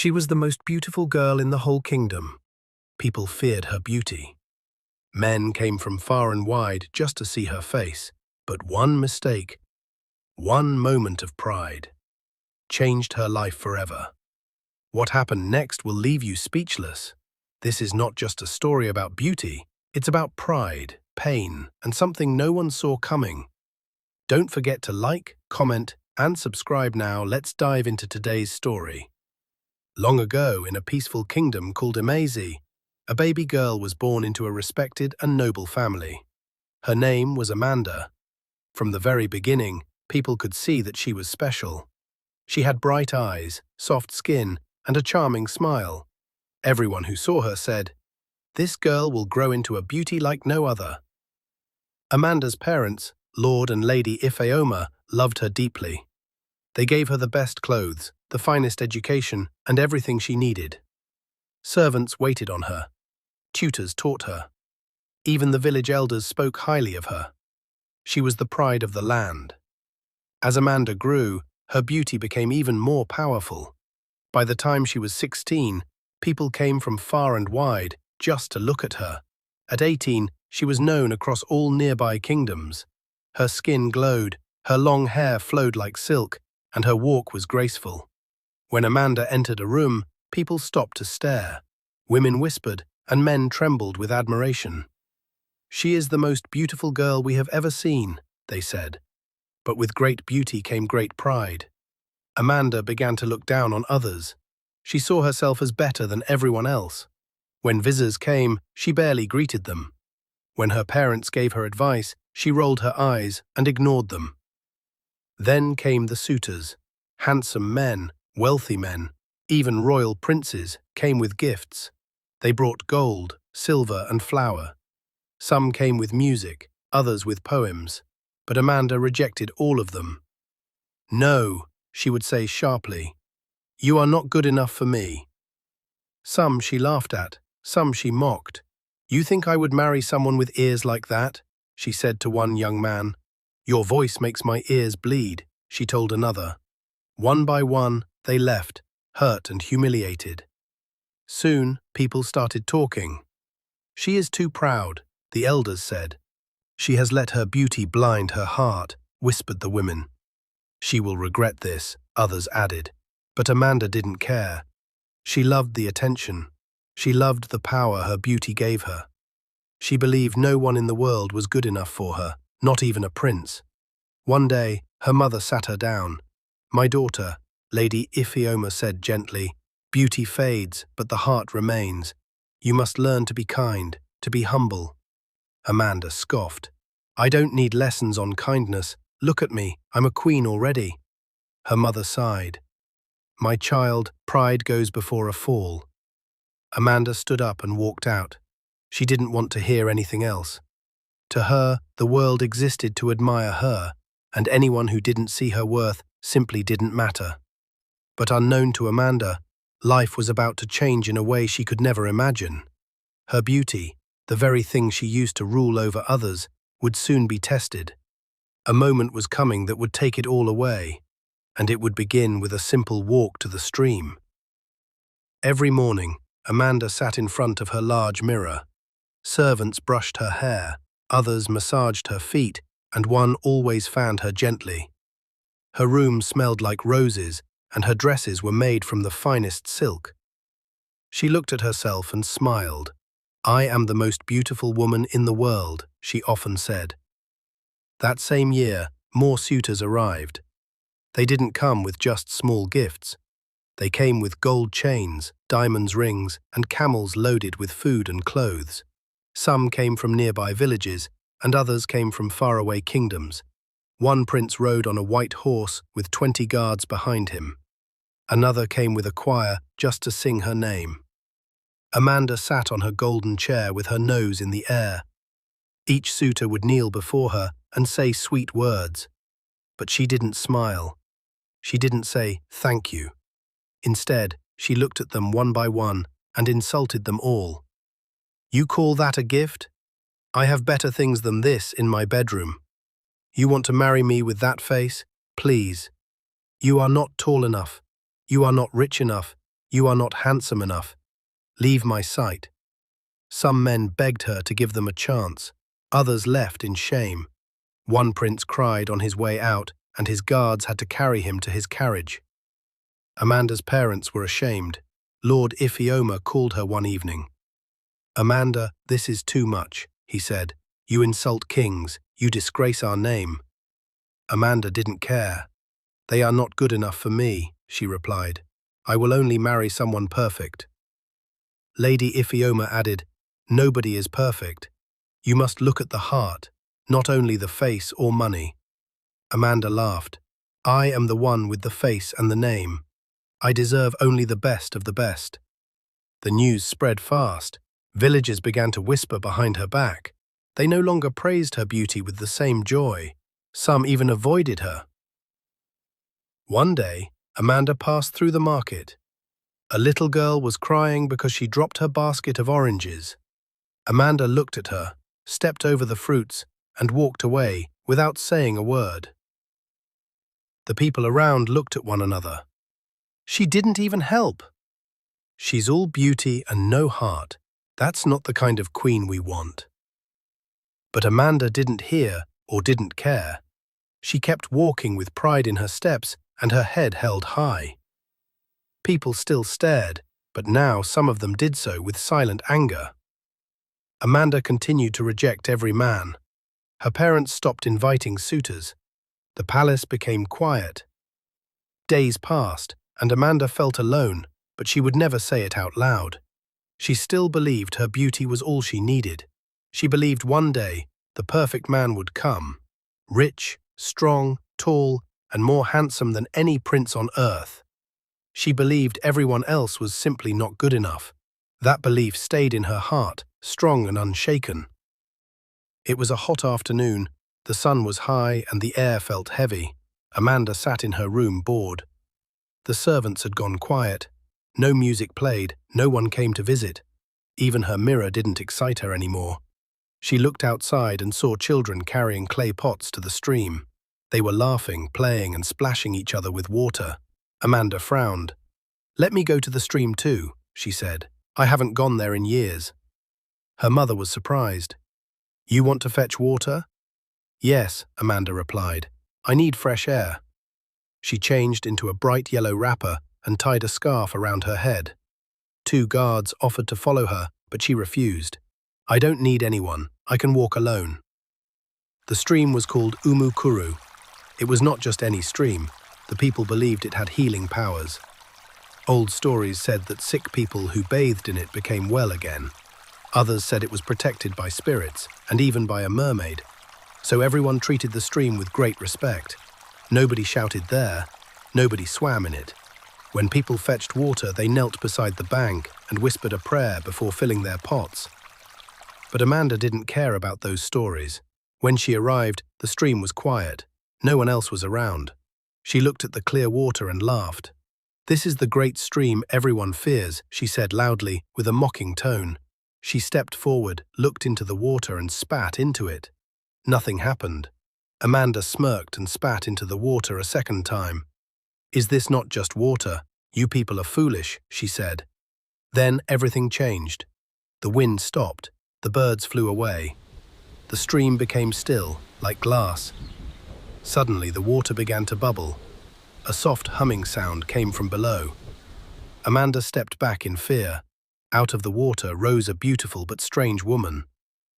She was the most beautiful girl in the whole kingdom. People feared her beauty. Men came from far and wide just to see her face, but one mistake, one moment of pride, changed her life forever. What happened next will leave you speechless. This is not just a story about beauty, it's about pride, pain, and something no one saw coming. Don't forget to like, comment, and subscribe now. Let's dive into today's story. Long ago, in a peaceful kingdom called Mermaid, a baby girl was born into a respected and noble family. Her name was Amanda. From the very beginning, people could see that she was special. She had bright eyes, soft skin, and a charming smile. Everyone who saw her said, "This girl will grow into a beauty like no other." Amanda's parents, Lord and Lady Ifeoma, loved her deeply. They gave her the best clothes, the finest education, and everything she needed. Servants waited on her. Tutors taught her. Even the village elders spoke highly of her. She was the pride of the land. As Amanda grew, her beauty became even more powerful. By the time she was 16, people came from far and wide just to look at her. At 18, she was known across all nearby kingdoms. Her skin glowed, her long hair flowed like silk, and her walk was graceful. When Amanda entered a room, people stopped to stare. Women whispered, and men trembled with admiration. "She is the most beautiful girl we have ever seen," they said. But with great beauty came great pride. Amanda began to look down on others. She saw herself as better than everyone else. When visitors came, she barely greeted them. When her parents gave her advice, she rolled her eyes and ignored them. Then came the suitors. Handsome men, wealthy men, even royal princes came with gifts. They brought gold, silver, and flour. Some came with music, others with poems, but Amanda rejected all of them. "No," she would say sharply, "you are not good enough for me." Some she laughed at, some she mocked. "You think I would marry someone with ears like that?" she said to one young man. "Your voice makes my ears bleed," she told another. One by one, they left, hurt and humiliated. Soon, people started talking. "She is too proud," the elders said. "She has let her beauty blind her heart," whispered the women. "She will regret this," others added. But Amanda didn't care. She loved the attention. She loved the power her beauty gave her. She believed no one in the world was good enough for her, not even a prince. One day, her mother sat her down. "My daughter," Lady Ifeoma said gently, "beauty fades, but the heart remains. You must learn to be kind, to be humble." Amanda scoffed. "I don't need lessons on kindness. Look at me, I'm a queen already." Her mother sighed. "My child, pride goes before a fall." Amanda stood up and walked out. She didn't want to hear anything else. To her, the world existed to admire her, and anyone who didn't see her worth simply didn't matter. But unknown to Amanda, life was about to change in a way she could never imagine. Her beauty, the very thing she used to rule over others, would soon be tested. A moment was coming that would take it all away, and it would begin with a simple walk to the stream. Every morning, Amanda sat in front of her large mirror. Servants brushed her hair, others massaged her feet, and one always fanned her gently. Her room smelled like roses, and her dresses were made from the finest silk. She looked at herself and smiled. "I am the most beautiful woman in the world," she often said. That same year, more suitors arrived. They didn't come with just small gifts. They came with gold chains, diamonds rings, and camels loaded with food and clothes. Some came from nearby villages, and others came from faraway kingdoms. One prince rode on a white horse with 20 guards behind him. Another came with a choir just to sing her name. Amanda sat on her golden chair with her nose in the air. Each suitor would kneel before her and say sweet words. But she didn't smile. She didn't say, "Thank you." Instead, she looked at them one by one and insulted them all. "You call that a gift? I have better things than this in my bedroom. You want to marry me with that face? Please. You are not tall enough. You are not rich enough. "You are not handsome enough. Leave my sight." Some men begged her to give them a chance. Others left in shame. One prince cried on his way out, and his guards had to carry him to his carriage. Amanda's parents were ashamed. Lord Iphioma called her one evening. "Amanda, this is too much," he said. "You insult kings. You disgrace our name." Amanda didn't care. "They are not good enough for me," she replied. "I will only marry someone perfect." Lady Iphioma added, "Nobody is perfect. You must look at the heart, not only the face or money." Amanda laughed. "I am the one with the face and the name. I deserve only the best of the best." The news spread fast. Villagers began to whisper behind her back. They no longer praised her beauty with the same joy. Some even avoided her. One day, Amanda passed through the market. A little girl was crying because she dropped her basket of oranges. Amanda looked at her, stepped over the fruits, and walked away without saying a word. The people around looked at one another. She didn't even help. She's all beauty and no heart. That's not the kind of queen we want. But Amanda didn't hear or didn't care. She kept walking with pride in her steps and her head held high. People still stared, but now some of them did so with silent anger. Amanda continued to reject every man. Her parents stopped inviting suitors. The palace became quiet. Days passed, and Amanda felt alone, but she would never say it out loud. She still believed her beauty was all she needed. She believed one day the perfect man would come, rich, strong, tall, and more handsome than any prince on earth. She believed everyone else was simply not good enough. That belief stayed in her heart, strong and unshaken. It was a hot afternoon. The sun was high and the air felt heavy. Amanda sat in her room bored. The servants had gone quiet. No music played, no one came to visit. Even her mirror didn't excite her anymore. She looked outside and saw children carrying clay pots to the stream. They were laughing, playing, and splashing each other with water. Amanda frowned. "Let me go to the stream too," she said. "I haven't gone there in years." Her mother was surprised. "You want to fetch water?" "Yes," Amanda replied. "I need fresh air." She changed into a bright yellow wrapper and tied a scarf around her head. 2 guards offered to follow her, but she refused. "I don't need anyone. I can walk alone." The stream was called Umukuru. It was not just any stream. The people believed it had healing powers. Old stories said that sick people who bathed in it became well again. Others said it was protected by spirits, and even by a mermaid. So everyone treated the stream with great respect. Nobody shouted there. Nobody swam in it. When people fetched water, they knelt beside the bank and whispered a prayer before filling their pots. But Amanda didn't care about those stories. When she arrived, the stream was quiet. No one else was around. She looked at the clear water and laughed. "This is the great stream everyone fears," she said loudly, with a mocking tone. She stepped forward, looked into the water and spat into it. Nothing happened. Amanda smirked and spat into the water a second time. "Is this not just water? You people are foolish," she said. Then everything changed. The wind stopped. The birds flew away. The stream became still, like glass. Suddenly the water began to bubble. A soft humming sound came from below. Amanda stepped back in fear. Out of the water rose a beautiful but strange woman.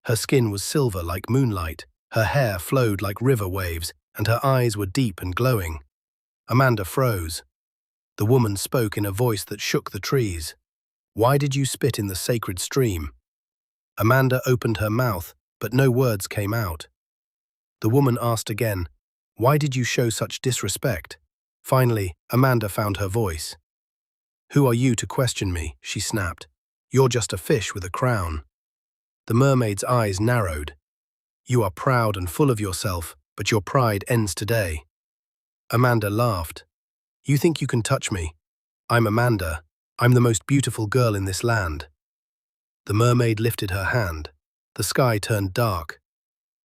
Her skin was silver like moonlight, her hair flowed like river waves, and her eyes were deep and glowing. Amanda froze. The woman spoke in a voice that shook the trees. "Why did you spit in the sacred stream?" Amanda opened her mouth, but no words came out. The woman asked again, "Why did you show such disrespect?" Finally, Amanda found her voice. "Who are you to question me?" she snapped. "You're just a fish with a crown." The mermaid's eyes narrowed. "You are proud and full of yourself, but your pride ends today." Amanda laughed. "You think you can touch me? I'm Amanda. I'm the most beautiful girl in this land." The mermaid lifted her hand. The sky turned dark.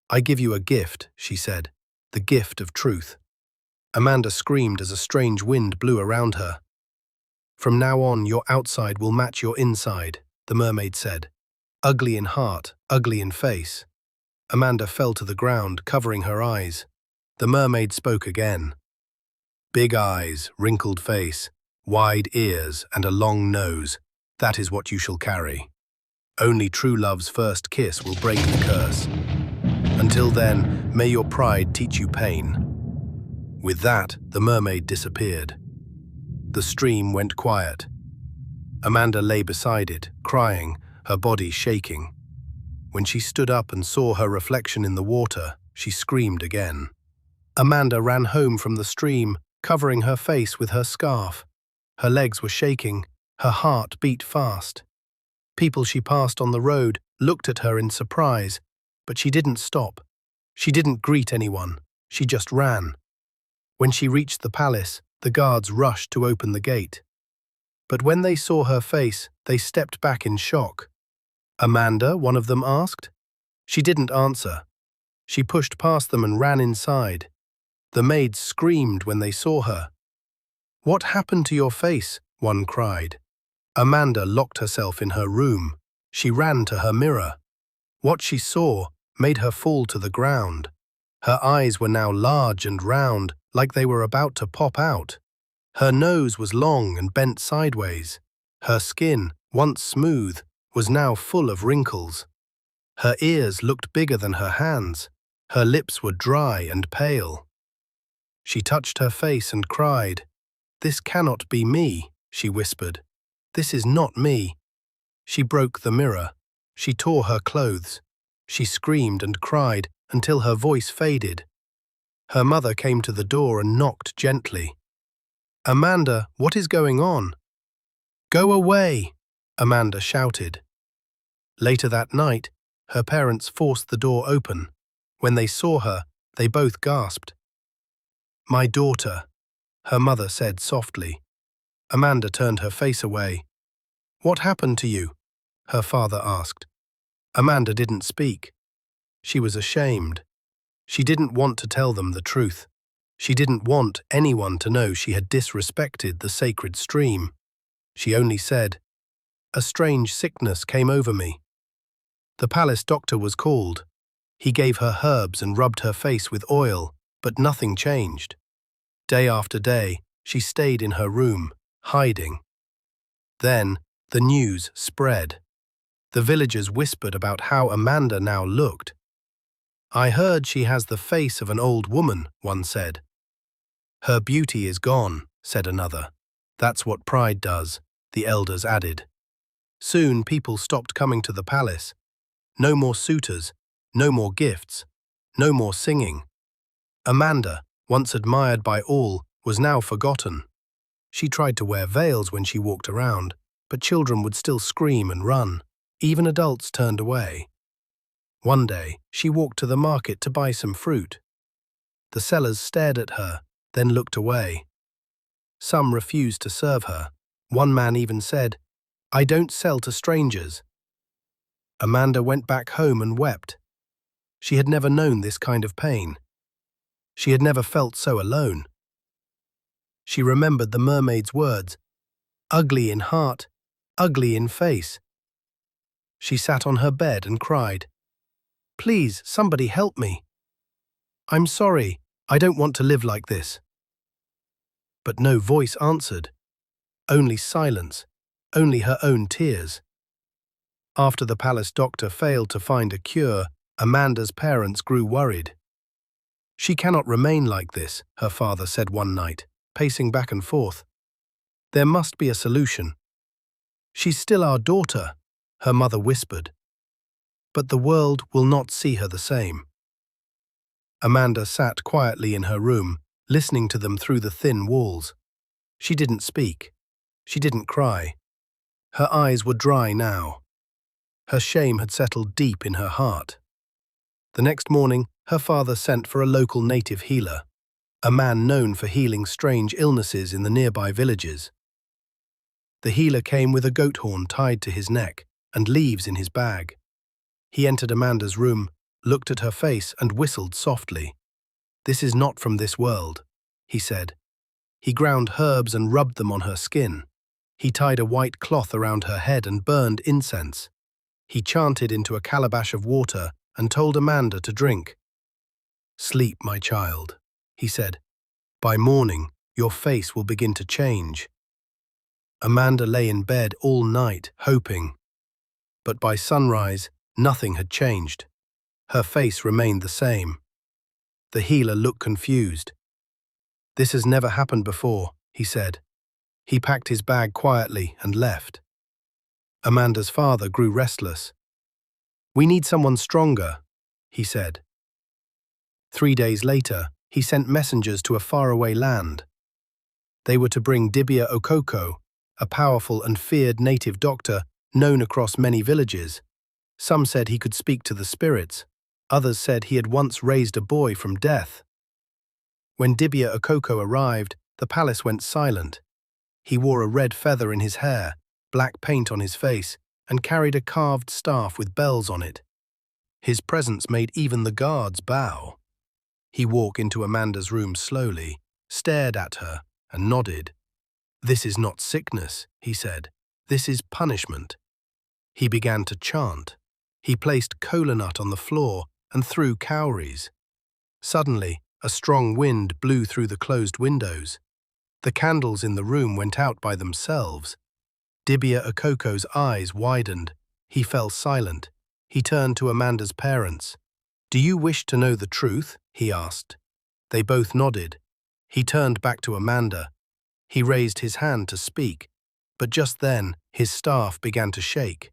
"I give you a gift," she said, "the gift of truth." Amanda screamed as a strange wind blew around her. From now on, your outside will match your inside, the mermaid said. Ugly in heart, ugly in face. Amanda fell to the ground, covering her eyes. The mermaid spoke again. Big eyes, wrinkled face, wide ears, and a long nose. That is what you shall carry. Only true love's first kiss will break the curse. Until then, may your pride teach you pain. With that, the mermaid disappeared. The stream went quiet. Amanda lay beside it, crying, her body shaking. When she stood up and saw her reflection in the water, she screamed again. Amanda ran home from the stream, covering her face with her scarf. Her legs were shaking, her heart beat fast. People she passed on the road looked at her in surprise, but she didn't stop. She didn't greet anyone, she just ran. When she reached the palace, the guards rushed to open the gate. But when they saw her face, they stepped back in shock. Amanda, one of them asked. She didn't answer. She pushed past them and ran inside. The maids screamed when they saw her. What happened to your face? One cried. Amanda locked herself in her room. She ran to her mirror. What she saw made her fall to the ground. Her eyes were now large and round, like they were about to pop out. Her nose was long and bent sideways. Her skin, once smooth, was now full of wrinkles. Her ears looked bigger than her hands. Her lips were dry and pale. She touched her face and cried. "This cannot be me," she whispered. "This is not me." She broke the mirror. She tore her clothes. She screamed and cried until her voice faded. Her mother came to the door and knocked gently. "Amanda, what is going on?" "Go away!" Amanda shouted. Later that night, her parents forced the door open. When they saw her, they both gasped. "My daughter," her mother said softly. Amanda turned her face away. "What happened to you?" her father asked. Amanda didn't speak. She was ashamed. She didn't want to tell them the truth. She didn't want anyone to know she had disrespected the sacred stream. She only said, "A strange sickness came over me." The palace doctor was called. He gave her herbs and rubbed her face with oil, but nothing changed. Day after day, she stayed in her room, hiding. Then, the news spread. The villagers whispered about how Amanda now looked. "I heard she has the face of an old woman," one said. "Her beauty is gone," said another. "That's what pride does," the elders added. Soon people stopped coming to the palace. No more suitors, no more gifts, no more singing. Amanda, once admired by all, was now forgotten. She tried to wear veils when she walked around, but children would still scream and run. Even adults turned away. One day, she walked to the market to buy some fruit. The sellers stared at her, then looked away. Some refused to serve her. One man even said, "I don't sell to strangers." Amanda went back home and wept. She had never known this kind of pain. She had never felt so alone. She remembered the mermaid's words, "Ugly in heart, ugly in face." She sat on her bed and cried, "Please, somebody help me. I'm sorry, I don't want to live like this." But no voice answered. Only silence, only her own tears. After the palace doctor failed to find a cure, Amanda's parents grew worried. "She cannot remain like this," her father said one night, pacing back and forth. "There must be a solution." "She's still our daughter," her mother whispered. "But the world will not see her the same." Amanda sat quietly in her room, listening to them through the thin walls. She didn't speak. She didn't cry. Her eyes were dry now. Her shame had settled deep in her heart. The next morning, her father sent for a local native healer, a man known for healing strange illnesses in the nearby villages. The healer came with a goat horn tied to his neck and leaves in his bag. He entered Amanda's room, looked at her face and whistled softly. "This is not from this world," he said. He ground herbs and rubbed them on her skin. He tied a white cloth around her head and burned incense. He chanted into a calabash of water and told Amanda to drink. "Sleep, my child," he said. "By morning, your face will begin to change." Amanda lay in bed all night, hoping. But by sunrise, nothing had changed. Her face remained the same. The healer looked confused. "This has never happened before," he said. He packed his bag quietly and left. Amanda's father grew restless. "We need someone stronger," he said. 3 days later, he sent messengers to a faraway land. They were to bring Dibia Okoko, a powerful and feared native doctor known across many villages. Some said he could speak to the spirits. Others said he had once raised a boy from death. When Dibia Okoko arrived, the palace went silent. He wore a red feather in his hair, black paint on his face, and carried a carved staff with bells on it. His presence made even the guards bow. He walked into Amanda's room slowly, stared at her, and nodded. "This is not sickness," he said. "This is punishment." He began to chant. He placed kola nut on the floor and threw cowries. Suddenly, a strong wind blew through the closed windows. The candles in the room went out by themselves. Dibia Okoko's eyes widened. He fell silent. He turned to Amanda's parents. "Do you wish to know the truth?" he asked. They both nodded. He turned back to Amanda. He raised his hand to speak, but just then his staff began to shake.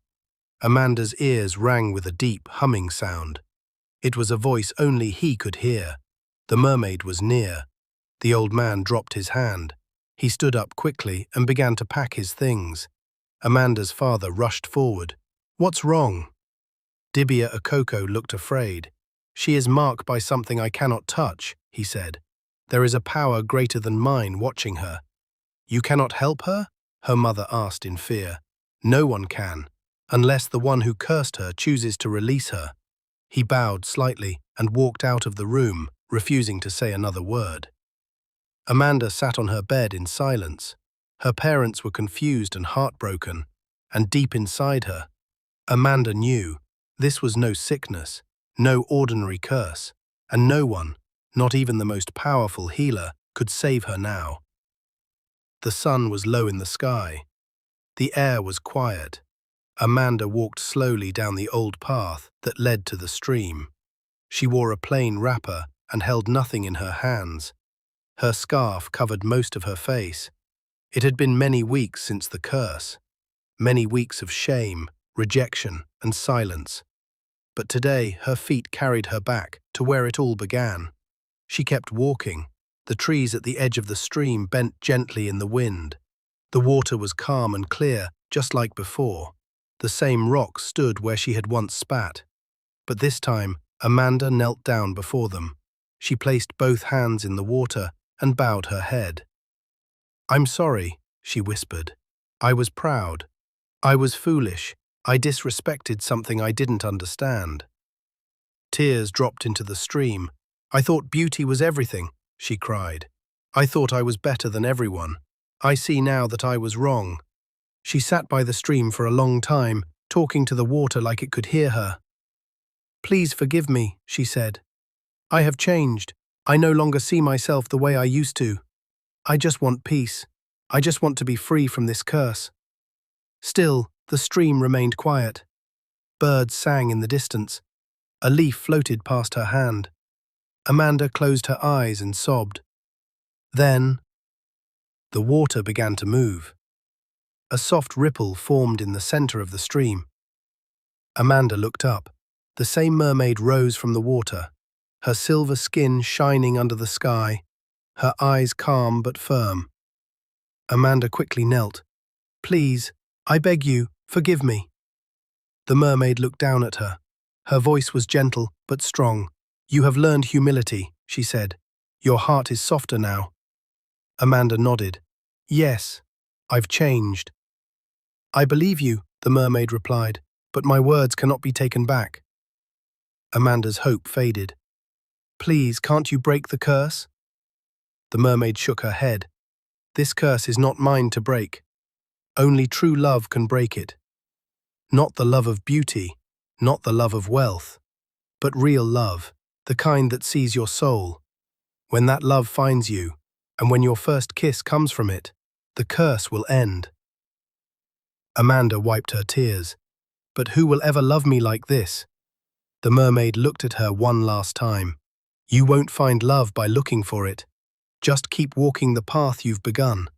Amanda's ears rang with a deep, humming sound. It was a voice only he could hear. The mermaid was near. The old man dropped his hand. He stood up quickly and began to pack his things. Amanda's father rushed forward. "What's wrong?" Dibia Okoko looked afraid. "She is marked by something I cannot touch," he said. "There is a power greater than mine watching her." "You cannot help her?" her mother asked in fear. "No one can, unless the one who cursed her chooses to release her." He bowed slightly and walked out of the room, refusing to say another word. Amanda sat on her bed in silence. Her parents were confused and heartbroken, and deep inside her, Amanda knew this was no sickness, no ordinary curse, and no one, not even the most powerful healer, could save her now. The sun was low in the sky. The air was quiet. Amanda walked slowly down the old path that led to the stream. She wore a plain wrapper and held nothing in her hands. Her scarf covered most of her face. It had been many weeks since the curse, many weeks of shame, rejection, and silence. But today her feet carried her back to where it all began. She kept walking. The trees at the edge of the stream bent gently in the wind. The water was calm and clear, just like before. The same rock stood where she had once spat. But this time, Amanda knelt down before them. She placed both hands in the water and bowed her head. "I'm sorry," she whispered. "I was proud. I was foolish. I disrespected something I didn't understand." Tears dropped into the stream. "I thought beauty was everything," she cried. "I thought I was better than everyone. I see now that I was wrong." She sat by the stream for a long time, talking to the water like it could hear her. "Please forgive me," she said. "I have changed. I no longer see myself the way I used to. I just want peace. I just want to be free from this curse." Still, the stream remained quiet. Birds sang in the distance. A leaf floated past her hand. Amanda closed her eyes and sobbed. Then, the water began to move. A soft ripple formed in the center of the stream. Amanda looked up. The same mermaid rose from the water, her silver skin shining under the sky, her eyes calm but firm. Amanda quickly knelt. "Please, I beg you, forgive me." The mermaid looked down at her. Her voice was gentle but strong. "You have learned humility," she said. "Your heart is softer now." Amanda nodded. "Yes, I've changed." "I believe you," the mermaid replied, "but my words cannot be taken back." Amanda's hope faded. "Please, can't you break the curse?" The mermaid shook her head. "This curse is not mine to break." Only true love can break it. Not the love of beauty, not the love of wealth, but real love, the kind that sees your soul. When that love finds you, and when your first kiss comes from it, the curse will end. Amanda wiped her tears. But who will ever love me like this? The mermaid looked at her one last time. You won't find love by looking for it. Just keep walking the path you've begun.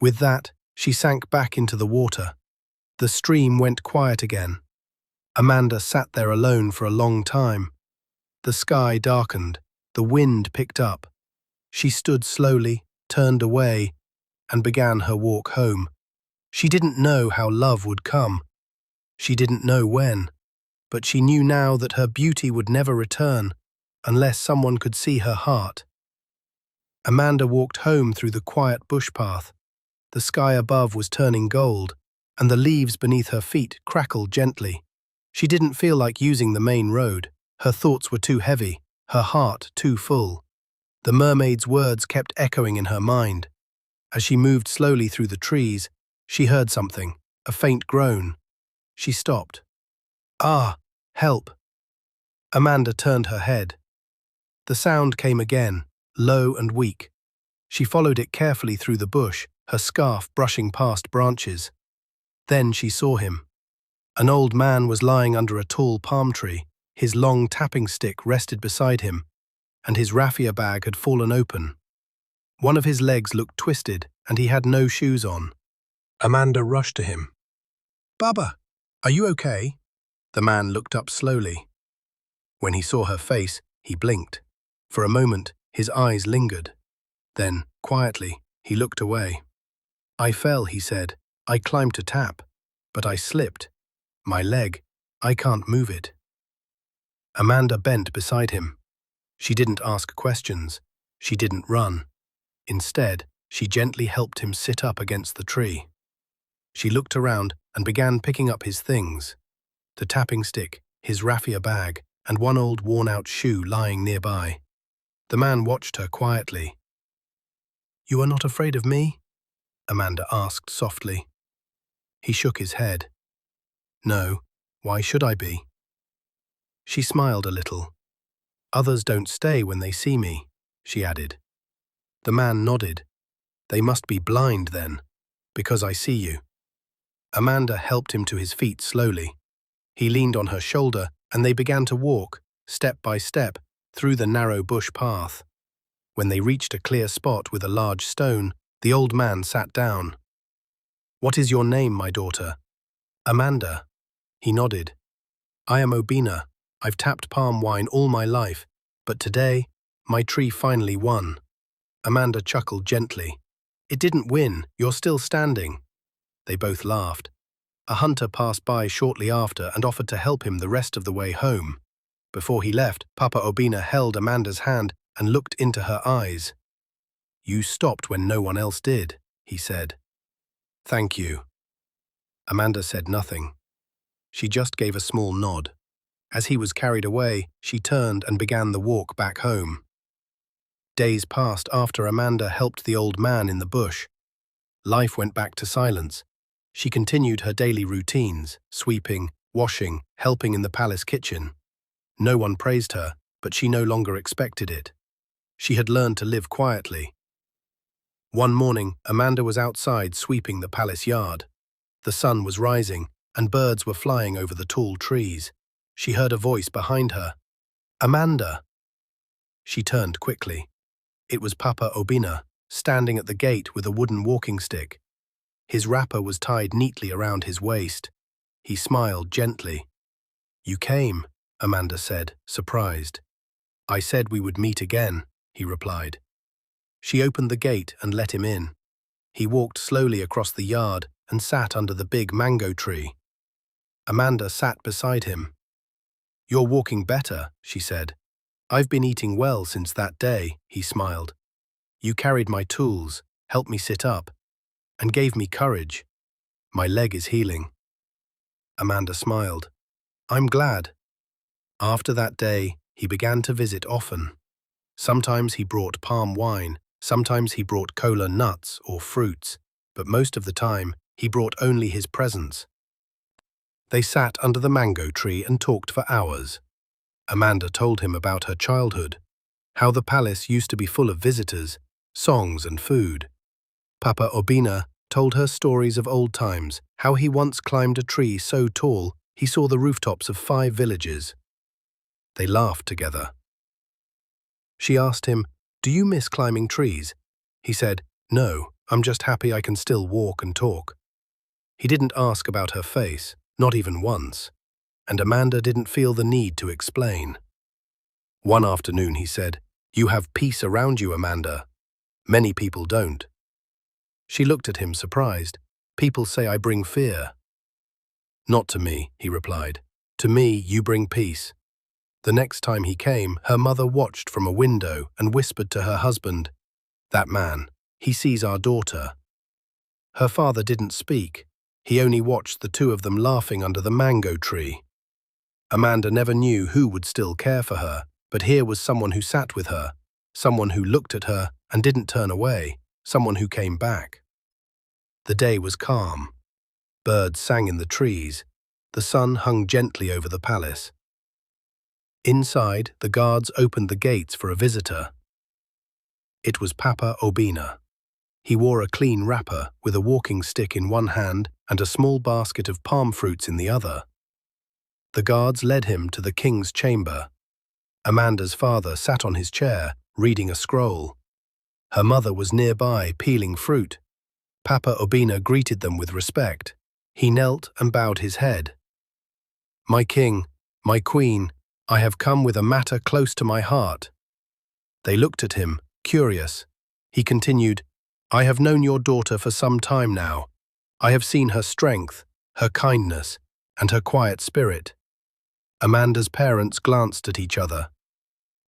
With that, she sank back into the water. The stream went quiet again. Amanda sat there alone for a long time. The sky darkened. The wind picked up. She stood slowly, turned away, and began her walk home. She didn't know how love would come. She didn't know when, but she knew now that her beauty would never return unless someone could see her heart. Amanda walked home through the quiet bush path. The sky above was turning gold, and the leaves beneath her feet crackled gently. She didn't feel like using the main road. Her thoughts were too heavy, her heart too full. The mermaid's words kept echoing in her mind. As she moved slowly through the trees, she heard something, a faint groan. She stopped. Ah, help! Amanda turned her head. The sound came again, low and weak. She followed it carefully through the bush, her scarf brushing past branches. Then she saw him. An old man was lying under a tall palm tree. His long tapping stick rested beside him, and his raffia bag had fallen open. One of his legs looked twisted, and he had no shoes on. Amanda rushed to him. "Baba, are you okay?" The man looked up slowly. When he saw her face, he blinked. For a moment, his eyes lingered. Then, quietly, he looked away. "I fell," he said. "I climbed to tap, but I slipped. My leg, I can't move it." Amanda bent beside him. She didn't ask questions. She didn't run. Instead, she gently helped him sit up against the tree. She looked around and began picking up his things. The tapping stick, his raffia bag, and one old worn-out shoe lying nearby. The man watched her quietly. "You are not afraid of me?" Amanda asked softly. He shook his head. "No, why should I be?" She smiled a little. "Others don't stay when they see me," she added. The man nodded. "They must be blind then, because I see you." Amanda helped him to his feet slowly. He leaned on her shoulder, and they began to walk, step by step, through the narrow bush path. When they reached a clear spot with a large stone, the old man sat down. "What is your name, my daughter?" "Amanda." He nodded. "I am Obina. I've tapped palm wine all my life, but today, my tree finally won." Amanda chuckled gently. "It didn't win, you're still standing." They both laughed. A hunter passed by shortly after and offered to help him the rest of the way home. Before he left, Papa Obina held Amanda's hand and looked into her eyes. "You stopped when no one else did," he said. "Thank you." Amanda said nothing. She just gave a small nod. As he was carried away, she turned and began the walk back home. Days passed after Amanda helped the old man in the bush. Life went back to silence. She continued her daily routines, sweeping, washing, helping in the palace kitchen. No one praised her, but she no longer expected it. She had learned to live quietly. One morning, Amanda was outside sweeping the palace yard. The sun was rising, and birds were flying over the tall trees. She heard a voice behind her. "Amanda!" She turned quickly. It was Papa Obina, standing at the gate with a wooden walking stick. His wrapper was tied neatly around his waist. He smiled gently. "You came," Amanda said, surprised. "I said we would meet again," he replied. She opened the gate and let him in. He walked slowly across the yard and sat under the big mango tree. Amanda sat beside him. "You're walking better," she said. "I've been eating well since that day," he smiled. "You carried my tools, helped me sit up, and gave me courage. My leg is healing." Amanda smiled. "I'm glad." After that day, he began to visit often. Sometimes he brought palm wine, sometimes he brought cola nuts or fruits, but most of the time, He brought only his presence. They sat under the mango tree and talked for hours. Amanda told him about her childhood, how the palace used to be full of visitors, songs and food. Papa Obina told her stories of old times, how he once climbed a tree so tall he saw the rooftops of 5 villages. They laughed together. She asked him, "Do you miss climbing trees?" He said, "No, I'm just happy I can still walk and talk." He didn't ask about her face, not even once, and Amanda didn't feel the need to explain. One afternoon he said, "You have peace around you, Amanda. Many people don't." She looked at him surprised. "People say I bring fear." "Not to me," he replied. "To me, you bring peace." The next time he came, her mother watched from a window and whispered to her husband, "That man, he sees our daughter." Her father didn't speak. He only watched the two of them laughing under the mango tree. Amanda never knew who would still care for her, but here was someone who sat with her, someone who looked at her and didn't turn away, someone who came back. The day was calm. Birds sang in the trees. The sun hung gently over the palace. Inside, the guards opened the gates for a visitor. It was Papa Obina. He wore a clean wrapper with a walking stick in one hand and a small basket of palm fruits in the other. The guards led him to the king's chamber. Amanda's father sat on his chair, reading a scroll. Her mother was nearby, peeling fruit. Papa Obina greeted them with respect. He knelt and bowed his head. "My king, my queen, I have come with a matter close to my heart." They looked at him, curious. He continued, "I have known your daughter for some time now. I have seen her strength, her kindness, and her quiet spirit." Amanda's parents glanced at each other.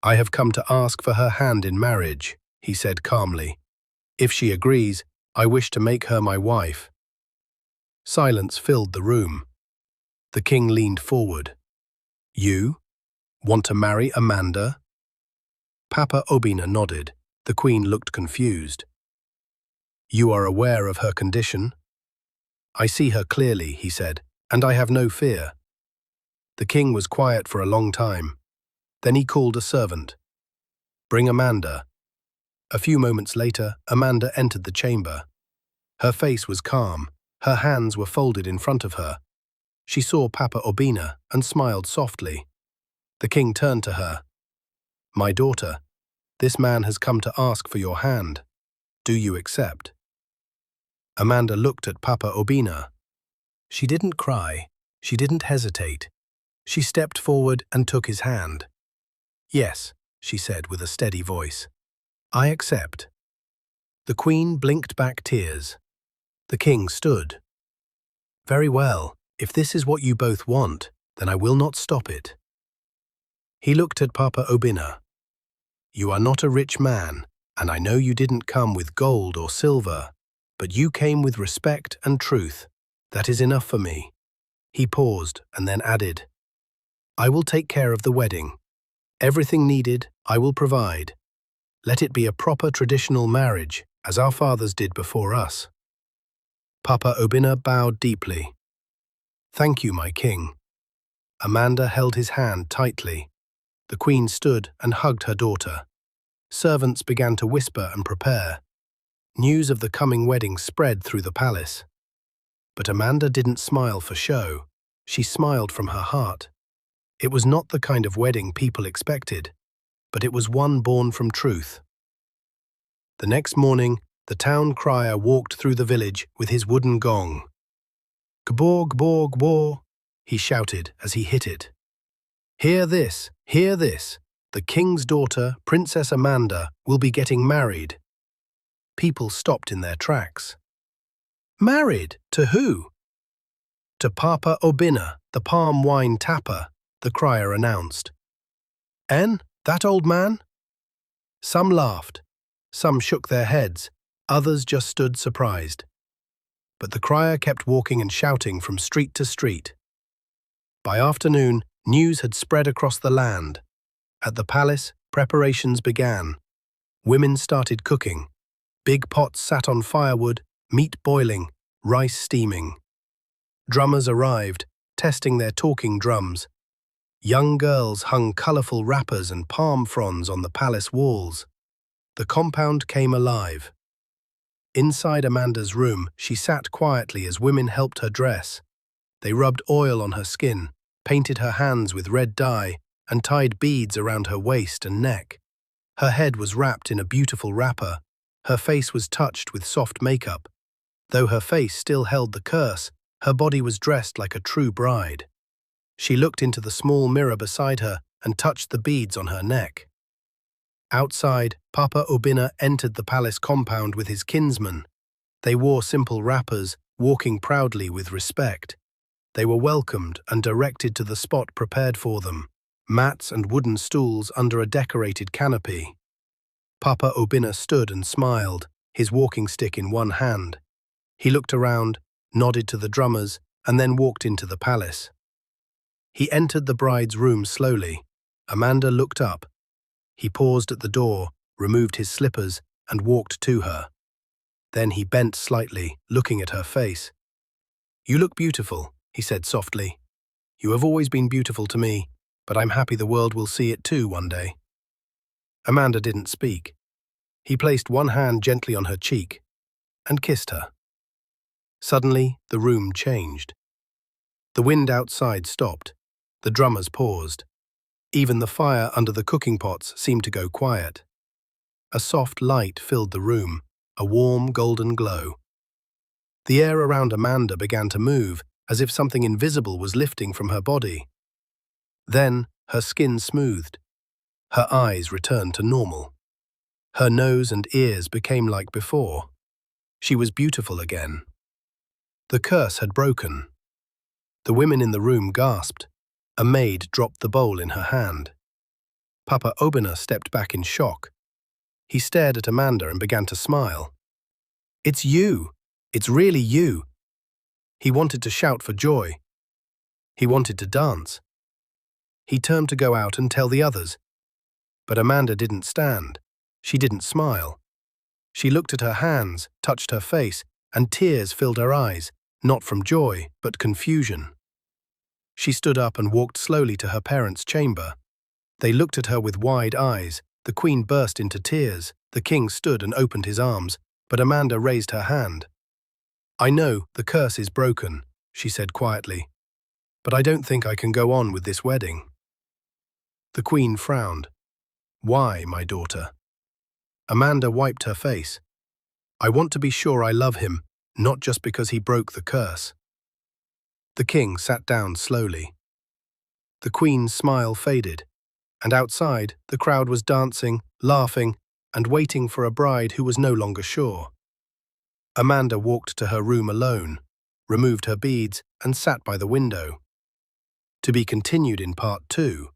"I have come to ask for her hand in marriage," he said calmly. "If she agrees, I wish to make her my wife." Silence filled the room. The king leaned forward. "You want to marry Amanda?" Papa Obina nodded. The queen looked confused. "You are aware of her condition?" "I see her clearly," he said, "and I have no fear." The king was quiet for a long time. Then he called a servant. "Bring Amanda." A few moments later, Amanda entered the chamber. Her face was calm. Her hands were folded in front of her. She saw Papa Obina and smiled softly. The king turned to her. "My daughter, this man has come to ask for your hand. Do you accept?" Amanda looked at Papa Obina. She didn't cry. She didn't hesitate. She stepped forward and took his hand. "Yes," she said with a steady voice. "I accept." The queen blinked back tears. The king stood. "Very well. If this is what you both want, then I will not stop it." He looked at Papa Obina. "You are not a rich man, and I know you didn't come with gold or silver, but you came with respect and truth. That is enough for me." He paused and then added, "I will take care of the wedding. Everything needed, I will provide. Let it be a proper traditional marriage, as our fathers did before us." Papa Obina bowed deeply. "Thank you, my king." Amanda held his hand tightly. The queen stood and hugged her daughter. Servants began to whisper and prepare. News of the coming wedding spread through the palace. But Amanda didn't smile for show. She smiled from her heart. It was not the kind of wedding people expected, but it was one born from truth. The next morning, the town crier walked through the village with his wooden gong. "Gbor, gbor, gbor," he shouted as he hit it. "Hear this, hear this. The king's daughter, Princess Amanda, will be getting married." People stopped in their tracks. "Married? To who?" "To Papa Obina, the palm wine tapper," the crier announced. "En, that old man?" Some laughed. Some shook their heads. Others just stood surprised. But the crier kept walking and shouting from street to street. By afternoon, news had spread across the land. At the palace, preparations began. Women started cooking. Big pots sat on firewood, meat boiling, rice steaming. Drummers arrived, testing their talking drums. Young girls hung colourful wrappers and palm fronds on the palace walls. The compound came alive. Inside Amanda's room, she sat quietly as women helped her dress. They rubbed oil on her skin, painted her hands with red dye, and tied beads around her waist and neck. Her head was wrapped in a beautiful wrapper. Her face was touched with soft makeup. Though her face still held the curse, her body was dressed like a true bride. She looked into the small mirror beside her and touched the beads on her neck. Outside, Papa Obinna entered the palace compound with his kinsmen. They wore simple wrappers, walking proudly with respect. They were welcomed and directed to the spot prepared for them, mats and wooden stools under a decorated canopy. Papa Obinna stood and smiled, his walking stick in one hand. He looked around, nodded to the drummers, and then walked into the palace. He entered the bride's room slowly. Amanda looked up. He paused at the door, removed his slippers, and walked to her. Then he bent slightly, looking at her face. "You look beautiful," he said softly. "You have always been beautiful to me, but I'm happy the world will see it too one day." Amanda didn't speak. He placed one hand gently on her cheek and kissed her. Suddenly, the room changed. The wind outside stopped. The drummers paused. Even the fire under the cooking pots seemed to go quiet. A soft light filled the room, a warm golden glow. The air around Amanda began to move, as if something invisible was lifting from her body. Then, her skin smoothed. Her eyes returned to normal. Her nose and ears became like before. She was beautiful again. The curse had broken. The women in the room gasped. A maid dropped the bowl in her hand. Papa Obinna stepped back in shock. He stared at Amanda and began to smile. "It's you! It's really you!" He wanted to shout for joy. He wanted to dance. He turned to go out and tell the others. But Amanda didn't stand. She didn't smile. She looked at her hands, touched her face, and tears filled her eyes, not from joy, but confusion. She stood up and walked slowly to her parents' chamber. They looked at her with wide eyes. The queen burst into tears. The king stood and opened his arms, but Amanda raised her hand. "I know the curse is broken," she said quietly, "but I don't think I can go on with this wedding." The queen frowned. "Why, my daughter?" Amanda wiped her face. "I want to be sure I love him, not just because he broke the curse." The king sat down slowly. The queen's smile faded, and outside the crowd was dancing, laughing, and waiting for a bride who was no longer sure. Amanda walked to her room alone, removed her beads, and sat by the window. To be continued in part 2.